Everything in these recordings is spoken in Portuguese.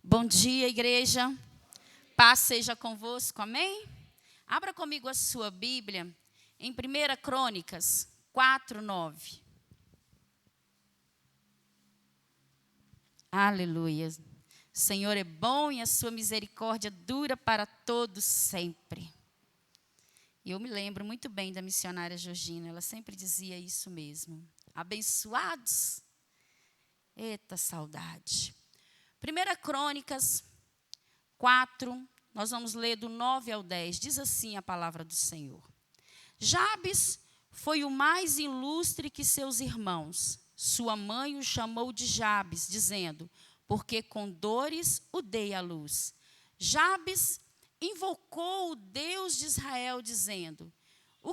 Bom dia, igreja. Paz seja convosco, amém? Abra comigo a sua Bíblia em 1 Crônicas 4:9. Aleluia. O Senhor é bom e a sua misericórdia dura para todos sempre. E eu me lembro muito bem da missionária Georgina, ela sempre dizia isso mesmo. Abençoados. Eita saudade. 1 Crônicas 4, nós vamos ler do 9 ao 10. Diz assim a palavra do Senhor. Jabes foi o mais ilustre que seus irmãos. Sua mãe o chamou de Jabes, dizendo, porque com dores o dei à luz. Jabes invocou o Deus de Israel, dizendo,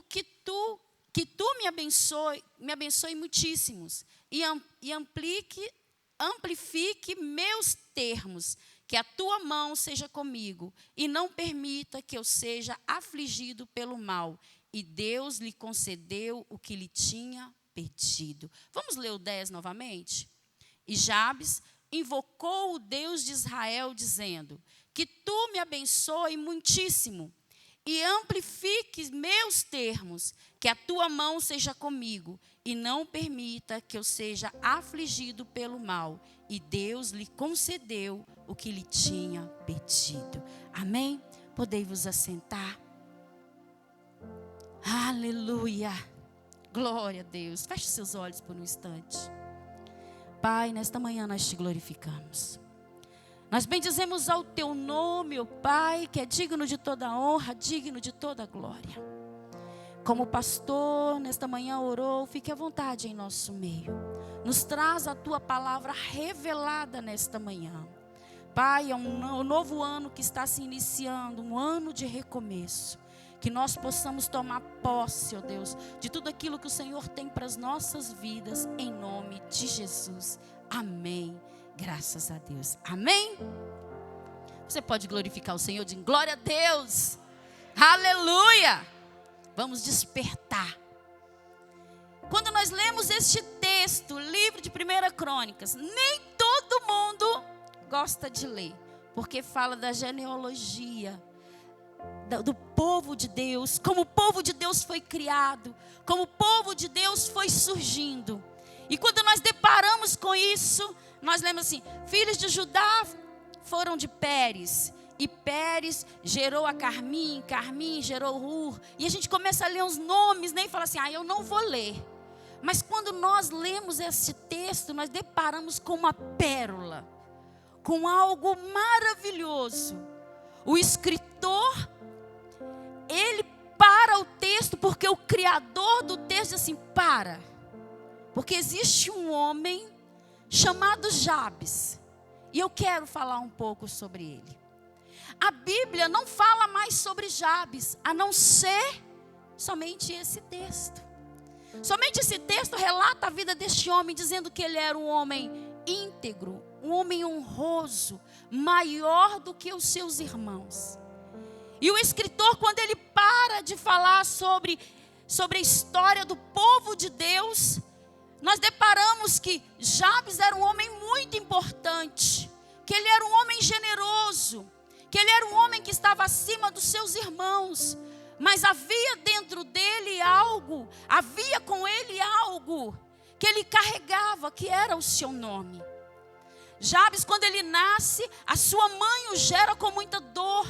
que tu me abençoe muitíssimos, e amplifique meus termos, que a tua mão seja comigo, e não permita que eu seja afligido pelo mal. E Deus lhe concedeu o que lhe tinha pedido. Vamos ler o 10 novamente? E Jabes invocou o Deus de Israel, dizendo, que tu me abençoe muitíssimo, e amplifique meus termos, que a tua mão seja comigo, e não permita que eu seja afligido pelo mal. E Deus lhe concedeu o que lhe tinha pedido. Amém? Podei-vos assentar. Aleluia. Glória a Deus. Feche seus olhos por um instante. Pai, nesta manhã nós te glorificamos. Nós bendizemos ao teu nome, ó Pai, que é digno de toda honra, digno de toda glória. Como o pastor nesta manhã orou, fique à vontade em nosso meio. Nos traz a tua palavra revelada nesta manhã. Pai, é um novo ano que está se iniciando, um ano de recomeço. Que nós possamos tomar posse, ó Deus, de tudo aquilo que o Senhor tem para as nossas vidas, em nome de Jesus. Amém. Graças a Deus. Amém? Você pode glorificar o Senhor, de glória a Deus. Aleluia. Vamos despertar. Quando nós lemos este texto, livro de 1 Crônicas, nem todo mundo gosta de ler, porque fala da genealogia do povo de Deus, como o povo de Deus foi criado, como o povo de Deus foi surgindo. E quando nós deparamos com isso, nós lemos assim, filhos de Judá foram de Pérez, e Pérez gerou a Carmim, Carmim gerou Ur, e a gente começa a ler os nomes, né, e fala assim, eu não vou ler. Mas quando nós lemos esse texto, nós deparamos com uma pérola, com algo maravilhoso. O escritor, ele para o texto, porque o criador do texto diz assim, para. Porque existe um homem chamado Jabes, e eu quero falar um pouco sobre ele. A Bíblia não fala mais sobre Jabes, a não ser somente esse texto. Somente esse texto relata a vida deste homem, dizendo que ele era um homem íntegro, um homem honroso, maior do que os seus irmãos. E o escritor, quando ele para de falar sobre a história do povo de Deus, nós deparamos que Jabes era um homem muito importante, que ele era um homem generoso, que ele era um homem que estava acima dos seus irmãos, mas havia dentro dele algo, havia com ele algo que ele carregava, que era o seu nome. Jabes, quando ele nasce, a sua mãe o gera com muita dor,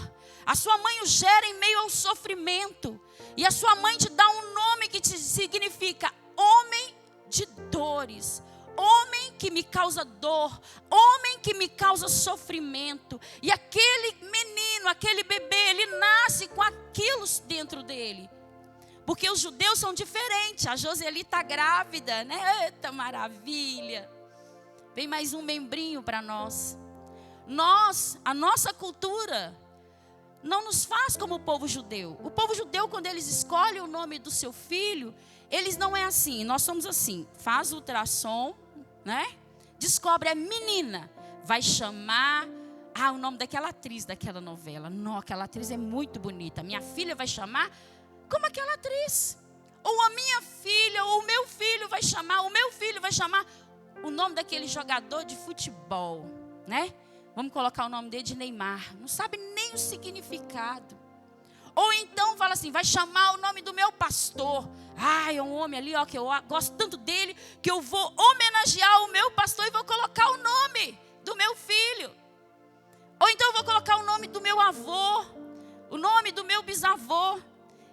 a sua mãe o gera em meio ao sofrimento, e a sua mãe te dá um nome que significa homem de dores, homem que me causa dor, homem que me causa sofrimento. E aquele menino, aquele bebê, ele nasce com aquilo dentro dele. Porque os judeus são diferentes. A Joseli está grávida, né? Eita maravilha. Vem mais um membrinho para nós. A nossa cultura não nos faz como o povo judeu. O povo judeu, quando eles escolhem o nome do seu filho, eles não é assim. Nós somos assim. Faz o ultrassom, né? Descobre a menina. Vai chamar o nome daquela atriz daquela novela. Não, aquela atriz é muito bonita. Minha filha vai chamar como aquela atriz. Ou a minha filha, ou o meu filho vai chamar. O meu filho vai chamar o nome daquele jogador de futebol, né? Vamos colocar o nome dele de Neymar. Não sabe nem o significado. Ou então fala assim, vai chamar o nome do meu pastor. É um homem ali, ó, que eu gosto tanto dele, que eu vou homenagear o meu pastor e vou colocar o nome do meu filho. Ou então eu vou colocar o nome do meu avô, o nome do meu bisavô.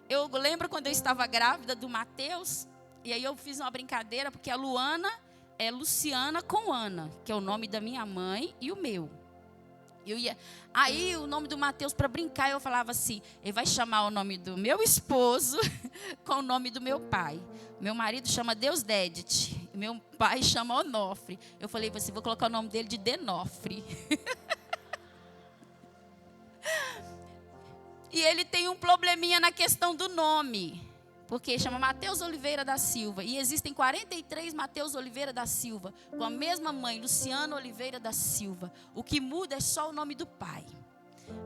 Eu lembro quando eu estava grávida do Mateus, e aí eu fiz uma brincadeira, porque a Luana é Luciana com Ana, que é o nome da minha mãe e o meu. Aí o nome do Mateus, para brincar, eu falava assim, ele vai chamar o nome do meu esposo com o nome do meu pai. Meu marido chama Deusdedit, meu pai chama Onofre. Eu falei, vou colocar o nome dele de Denofre. E ele tem um probleminha na questão do nome, porque chama Mateus Oliveira da Silva. E existem 43 Mateus Oliveira da Silva, com a mesma mãe, Luciana Oliveira da Silva. O que muda é só o nome do pai.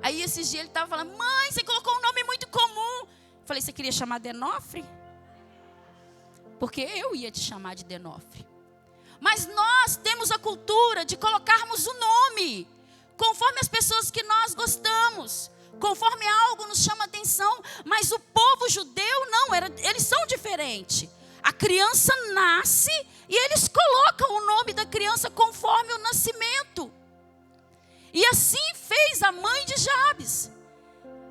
Aí esses dias ele estava falando, mãe, você colocou um nome muito comum. Eu falei, você queria chamar Denofre? Porque eu ia te chamar de Denofre. Mas nós temos a cultura de colocarmos o nome, conforme as pessoas que nós gostamos. Conforme algo nos chama atenção, mas o povo judeu não, eles são diferentes. A criança nasce e eles colocam o nome da criança conforme o nascimento. E assim fez a mãe de Jabes.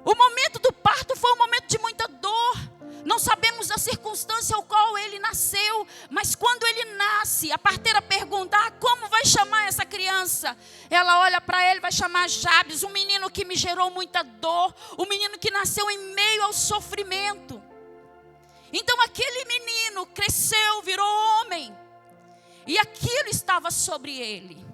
O momento do parto foi um momento de muita dor. Não sabemos a circunstância ao qual ele nasceu, mas quando ele nasce, a parteira pergunta, como vai chamar essa criança? Ela olha para ele, vai chamar Jabes, um menino que me gerou muita dor, um menino que nasceu em meio ao sofrimento. Então aquele menino cresceu, virou homem, e aquilo estava sobre ele.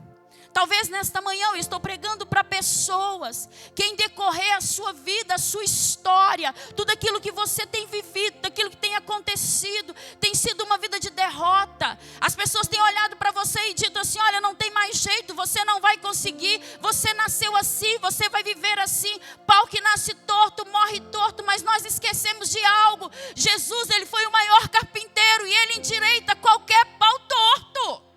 Talvez nesta manhã eu estou pregando para pessoas que em decorrer a sua vida, a sua história, tudo aquilo que você tem vivido, tudo aquilo que tem acontecido, tem sido uma vida de derrota. As pessoas têm olhado para você e dito assim, olha, não tem mais jeito, você não vai conseguir, você nasceu assim, você vai viver assim. Pau que nasce torto, morre torto, mas nós esquecemos de algo. Jesus, ele foi o maior carpinteiro e ele endireita qualquer pau torto.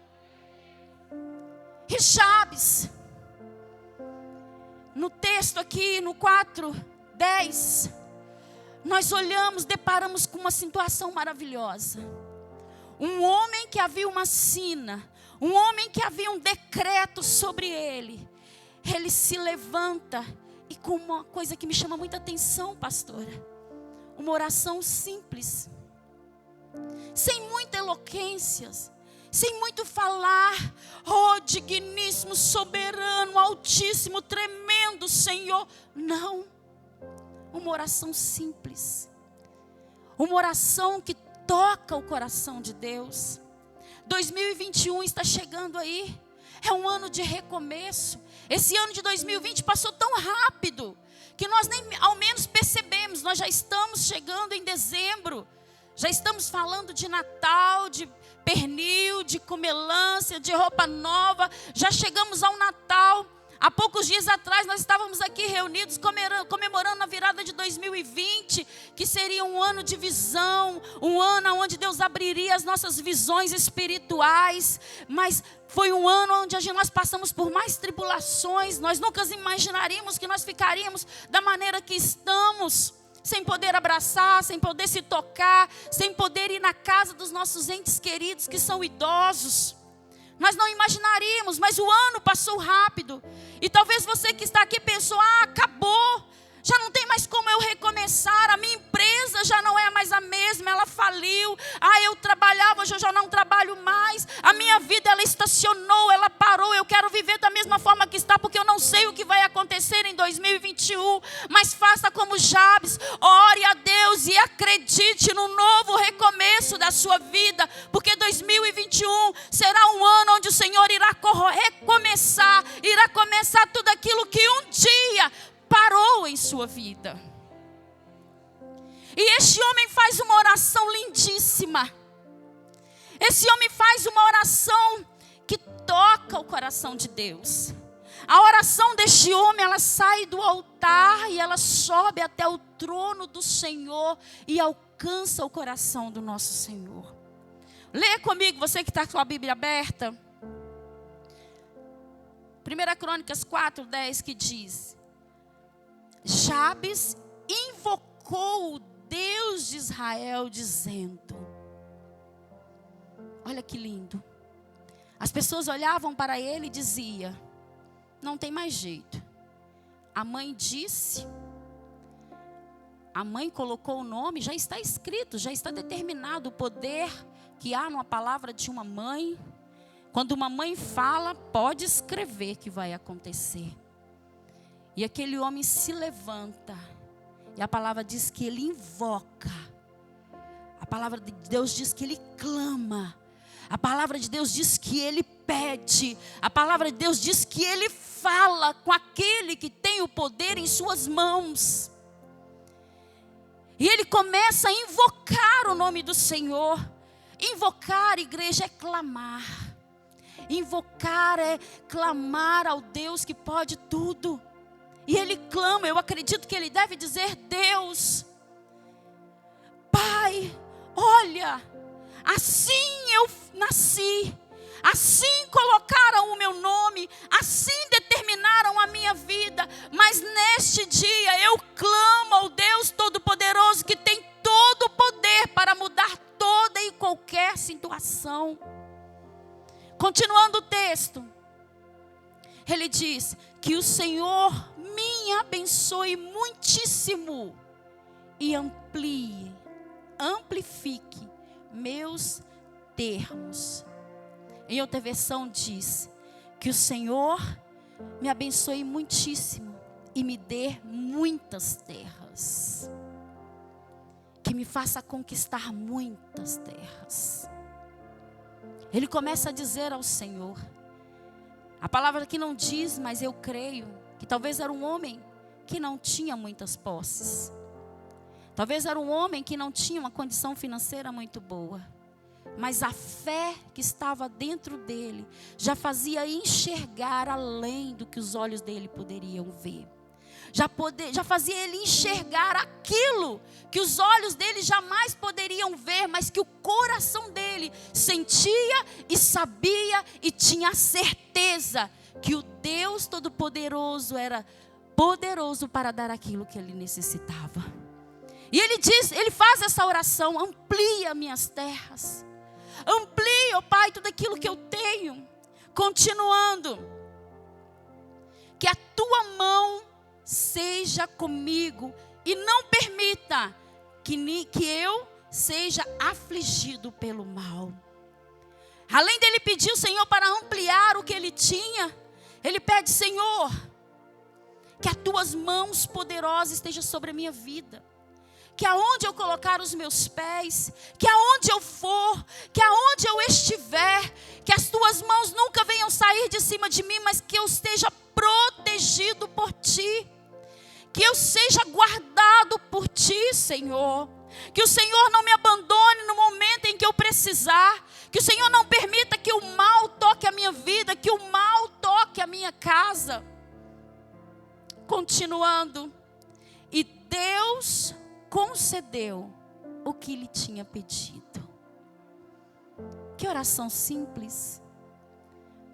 E Jabes, no texto aqui, no 4:10, nós olhamos, deparamos com uma situação maravilhosa. Um homem que havia uma sina, um homem que havia um decreto sobre ele. Ele se levanta e com uma coisa que me chama muita atenção, pastora, uma oração simples, sem muita eloquências, sem muito falar, digníssimo, soberano, altíssimo, tremendo Senhor. Não, uma oração simples, uma oração que toca o coração de Deus. 2021 está chegando aí, é um ano de recomeço. Esse ano de 2020 passou tão rápido, que nós nem ao menos percebemos. Nós já estamos chegando em dezembro, já estamos falando de Natal, de pernil, de comelância, de roupa nova. Já chegamos ao Natal. Há poucos dias atrás nós estávamos aqui reunidos comemorando a virada de 2020, que seria um ano de visão, um ano onde Deus abriria as nossas visões espirituais. Mas foi um ano onde nós passamos por mais tribulações. Nós nunca imaginaríamos que nós ficaríamos da maneira que estamos, sem poder abraçar, sem poder se tocar, sem poder ir na casa dos nossos entes queridos que são idosos. Nós não imaginaríamos, mas o ano passou rápido. E talvez você que está aqui pensou, acabou, já não tem mais como eu recomeçar, a minha empresa já não é mais a mesma, ela faliu. Eu trabalhava, hoje eu já não trabalho mais. A minha vida, ela estacionou, ela parou. Eu quero viver da mesma forma que está, porque eu não sei o que vai acontecer em 2021. Mas faça como Jabes, ore a Deus e acredite no novo recomeço da sua vida, porque 2021 será um ano onde o Senhor irá recomeçar, irá começar tudo aquilo que um dia parou em sua vida. E este homem faz uma oração lindíssima. Esse homem faz uma oração que toca o coração de Deus. A oração deste homem, ela sai do altar e ela sobe até o trono do Senhor e alcança o coração do nosso Senhor. Lê comigo, você que está com a Bíblia aberta. 1 Crônicas 4:10 que diz: Jabes invocou o Deus de Israel dizendo. Olha que lindo. As pessoas olhavam para ele e diziam: não tem mais jeito. A mãe disse, a mãe colocou o nome, já está escrito, já está determinado o poder que há numa palavra de uma mãe. Quando uma mãe fala, pode escrever que vai acontecer. E aquele homem se levanta. E a palavra diz que ele invoca. A palavra de Deus diz que ele clama. A palavra de Deus diz que ele pede. A palavra de Deus diz que ele fala com aquele que tem o poder em suas mãos. E ele começa a invocar o nome do Senhor. Invocar, igreja, é clamar. Invocar é clamar ao Deus que pode tudo. E ele clama, eu acredito que ele deve dizer: Deus, Pai, olha, assim eu nasci, assim colocaram o meu nome, assim determinaram a minha vida, mas neste dia eu clamo ao Deus Todo-Poderoso que tem todo o poder para mudar toda e qualquer situação. Continuando o texto, ele diz: que o Senhor me abençoe muitíssimo e amplifique meus termos. Em outra versão diz: que o Senhor me abençoe muitíssimo e me dê muitas terras. Que me faça conquistar muitas terras. Ele começa a dizer ao Senhor. A palavra aqui não diz, mas eu creio que talvez era um homem que não tinha muitas posses. Talvez era um homem que não tinha uma condição financeira muito boa. Mas a fé que estava dentro dele já fazia enxergar além do que os olhos dele poderiam ver. Já fazia ele enxergar aquilo que os olhos dele jamais poderiam ver, mas que o coração dele sentia e sabia e tinha certeza que o Deus Todo-Poderoso era poderoso para dar aquilo que ele necessitava. E ele faz essa oração: amplia minhas terras, amplia, ó Pai, tudo aquilo que eu tenho. Continuando, que a tua mão seja comigo e não permita que eu seja afligido pelo mal. Além dele pedir ao Senhor para ampliar o que ele tinha, ele pede: Senhor, que as tuas mãos poderosas estejam sobre a minha vida. Que aonde eu colocar os meus pés, que aonde eu for, que aonde eu estiver, que as tuas mãos nunca venham sair de cima de mim, mas que eu esteja protegido por ti. Que eu seja guardado por ti, Senhor. Que o Senhor não me abandone no momento em que eu precisar. Que o Senhor não permita que o mal toque a minha vida, que o mal toque a minha casa. Continuando. E Deus concedeu o que lhe tinha pedido. Que oração simples,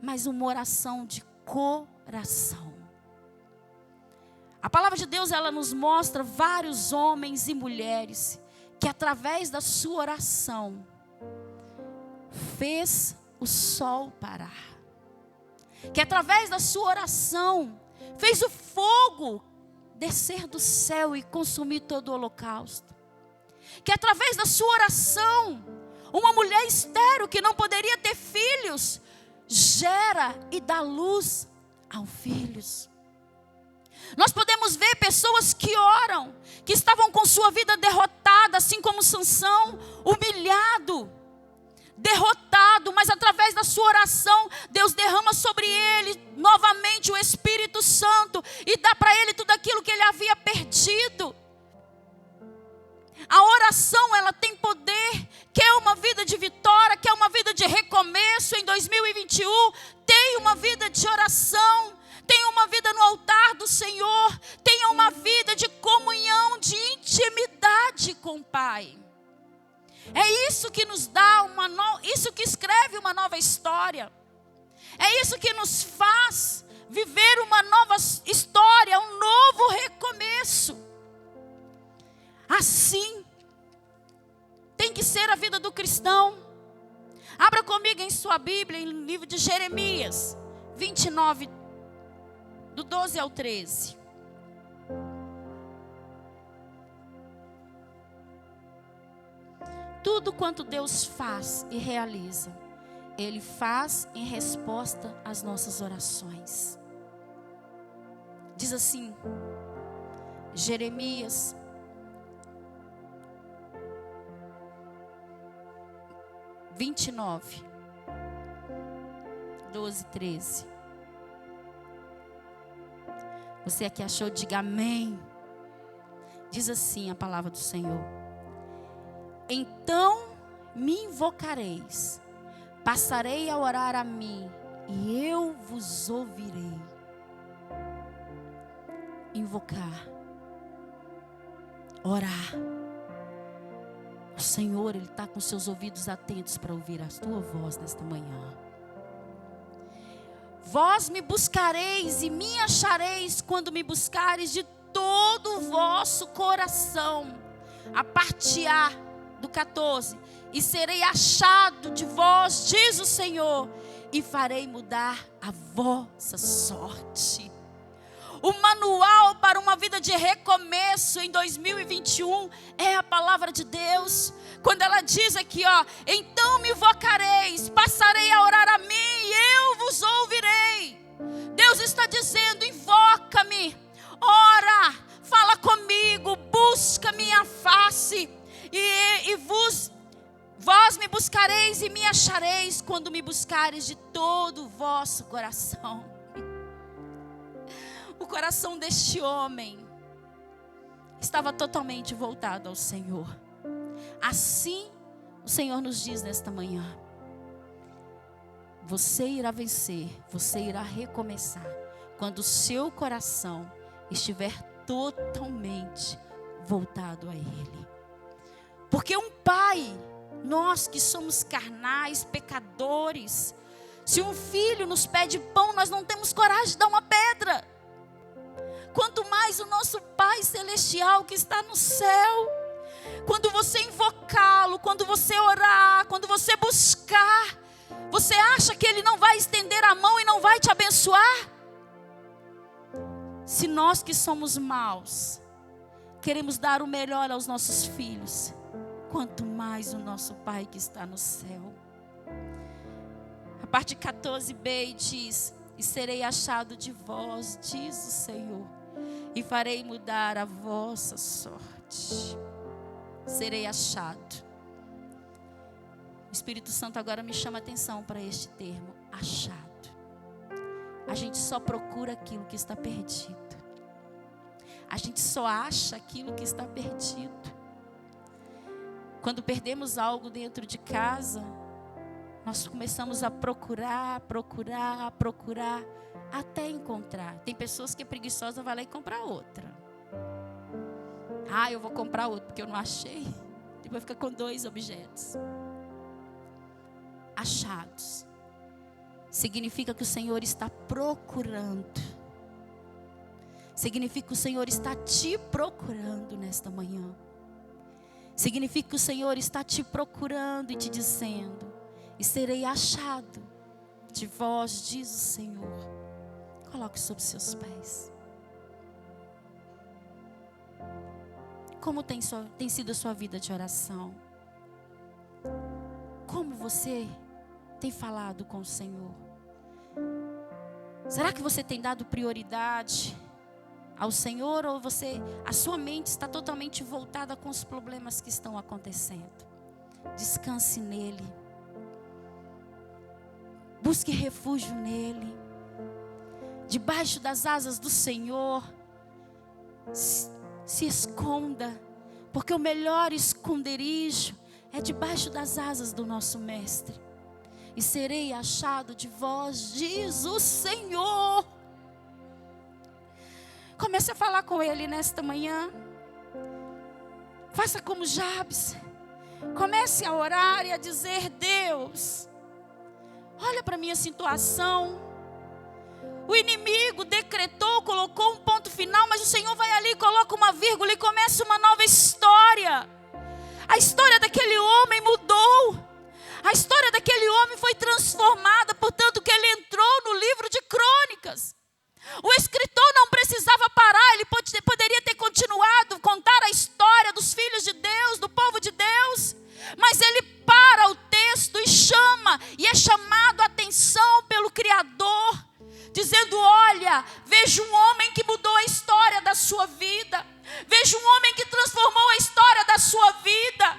mas uma oração de coração. A palavra de Deus, ela nos mostra vários homens e mulheres que através da sua oração fez o sol parar. Que através da sua oração fez o fogo descer do céu e consumir todo o holocausto. Que através da sua oração, uma mulher estéril que não poderia ter filhos, gera e dá luz aos filhos. Nós podemos ver pessoas que oram, que estavam com sua vida derrotada, assim como Sansão, humilhado, derrotado, mas através da sua oração, Deus derrama sobre ele novamente o Espírito Santo e dá para ele tudo aquilo que ele havia perdido. A oração, ela tem poder. Quer uma vida de vitória, quer uma vida de recomeço em 2021, tenha uma vida de oração, tenha uma vida no altar do Senhor, tenha uma vida de comunhão, de intimidade com o Pai. É isso que nos dá isso que escreve uma nova história. É isso que nos faz viver uma nova história, um novo recomeço. Assim tem que ser a vida do cristão. Abra comigo em sua Bíblia, em livro de Jeremias 29, do 12 ao 13. Tudo quanto Deus faz e realiza, Ele faz em resposta às nossas orações. Diz assim, Jeremias 29, 12, 13. Você aqui achou, diga amém. Diz assim a palavra do Senhor: então me invocareis, passarei a orar a mim, e eu vos ouvirei. Invocar, orar. O Senhor, Ele está com seus ouvidos atentos para ouvir a tua voz nesta manhã. Vós me buscareis e me achareis quando me buscareis de todo o vosso coração. A parte A do 14. E serei achado de vós, diz o Senhor, e farei mudar a vossa sorte. O manual para uma vida de recomeço em 2021 é a palavra de Deus. Quando ela diz aqui, então me invocareis, passarei a orar a mim e eu vos ouvirei. Deus está dizendo, invoca-me, ora, fala comigo, busca minha face e vós me buscareis e me achareis quando me buscareis de todo o vosso coração. O coração deste homem estava totalmente voltado ao Senhor. Assim, o Senhor nos diz nesta manhã: você irá vencer, você irá recomeçar, quando o seu coração estiver totalmente voltado a Ele. Porque um pai, nós que somos carnais, pecadores, se um filho nos pede pão, nós não temos coragem de dar uma pedra. Quanto mais o nosso Pai Celestial que está no céu. Quando você invocá-lo, quando você orar, quando você buscar, você acha que Ele não vai estender a mão e não vai te abençoar? Se nós que somos maus, queremos dar o melhor aos nossos filhos, quanto mais o nosso Pai que está no céu. A parte 14b diz: e serei achado de vós, diz o Senhor, e farei mudar a vossa sorte. Serei achado. O Espírito Santo agora me chama a atenção para este termo, achado. A gente só procura aquilo que está perdido. A gente só acha aquilo que está perdido. Quando perdemos algo dentro de casa, nós começamos a procurar, até encontrar. Tem pessoas que é preguiçosa, vai lá e compra outra. Eu vou comprar outro porque eu não achei. Depois fica com 2 objetos. Achados. Significa que o Senhor está procurando. Significa que o Senhor está te procurando nesta manhã. Significa que o Senhor está te procurando e te dizendo: e serei achado de vós, diz o Senhor. Coloque sobre seus pés. Como tem sido a sua vida de oração? Como você tem falado com o Senhor? Será que você tem dado prioridade ao Senhor, ou a sua mente está totalmente voltada com os problemas que estão acontecendo? Descanse nele. Busque refúgio nele. Debaixo das asas do Senhor, se esconda, porque o melhor esconderijo é debaixo das asas do nosso Mestre. E serei achado de vós, diz o Senhor. Comece a falar com Ele nesta manhã. Faça como Jabes. Comece a orar e a dizer: Deus, Olha para a minha situação. O inimigo decretou, colocou um ponto final, mas o Senhor vai ali, coloca uma vírgula e começa uma nova história. A história daquele homem mudou. A história daquele homem foi transformada, portanto que ele entrou no livro de Crônicas. O escritor não precisava parar, ele poderia ter continuado a contar a história dos filhos de Deus, do povo de Deus. Mas ele para o texto e chama, e é chamado a atenção pelo Criador, dizendo: olha, veja um homem que mudou a história da sua vida. Veja um homem que transformou a história da sua vida.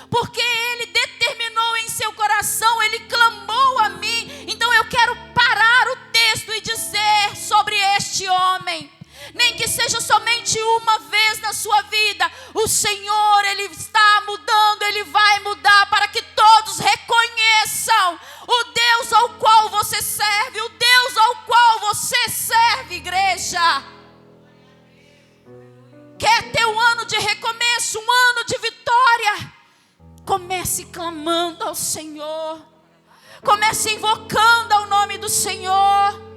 Porque ele determinou em seu coração, ele clamou a mim. Então eu quero parar o texto e dizer sobre este homem. Nem que seja somente uma vez na sua vida, o Senhor, Ele está mudando, Ele vai mudar para que todos reconheçam o Deus ao qual você serve, o Deus ao qual você serve, igreja. Quer ter um ano de recomeço, um ano de vitória? Comece clamando ao Senhor. Comece invocando ao nome do Senhor.